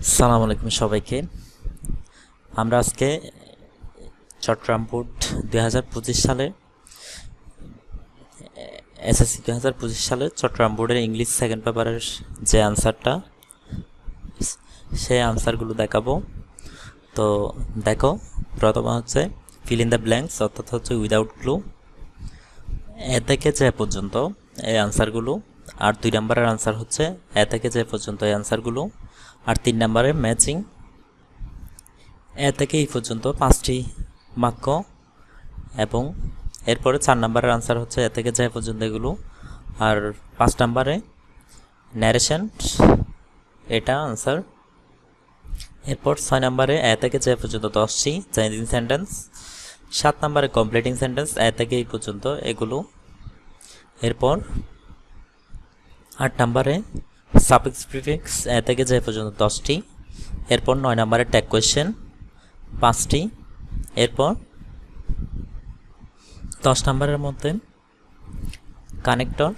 আসসালামু আলাইকুম সবাইকে। আমরা আজকে চট্টগ্রাম বোর্ড 2025 সালে এসএসসি 2025 সালে চট্টগ্রাম বোর্ডের ইংলিশ সেকেন্ড পেপারের যে আনসারটা, সেই আনসারগুলো দেখাবো। তো দেখো, প্রথমে হচ্ছে ফিল ইন দ্য ব্ল্যাঙ্কস, অর্থাৎ হচ্ছে উইদাউট ক্লু। এ থেকে যে পর্যন্ত এই আনসারগুলো, আর 2 নম্বরের আনসার হচ্ছে এ থেকে যে পর্যন্ত এই আনসারগুলো, আর 3 নম্বরে ম্যাচিং। এ থেকে এই পর্যন্ত 5টি বাক্য, এবং এরপরে 4 নম্বরের আনসার হচ্ছে এ থেকে যে পর্যন্ত এগুলো, আর 5 নম্বরে ন্যারেশন, এটা আনসার। এরপর 6 নম্বরে এ থেকে যে পর্যন্ত 10টি চেঞ্জিং সেন্টেন্স, 7 নম্বরে কমপ্লিটিং সেন্টেন্স এ থেকে এই পর্যন্ত এগুলো। এরপর 8 নম্বরে সাফিক্স প্রিফিক্স এ থেকে যে পর্যন্ত 10টি। এরপর 9 নম্বরে ট্যাগ কোয়েশ্চেন 5টি। এরপর 10 নম্বরের মধ্যে কানেক্টর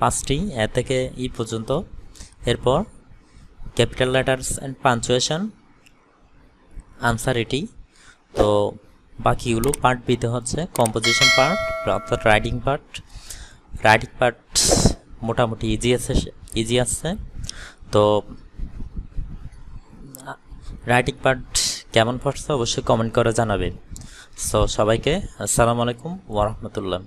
5টি এ থেকে ই পর্যন্ত। এরপর capital letters and punctuation, answer এটি। তো বাকিগুলো পার্ট বিতে হচ্ছে কম্পোজিশন পার্ট, অর্থাৎ রাইটিং পার্ট মোটামুটি ইজি আছে। তো রাইটিং পার্ট কেমন পড়ছে অবশ্যই কমেন্ট করে জানাবে। সো সবাইকে আসসালামু আলাইকুম ওয়া রাহমাতুল্লাহ।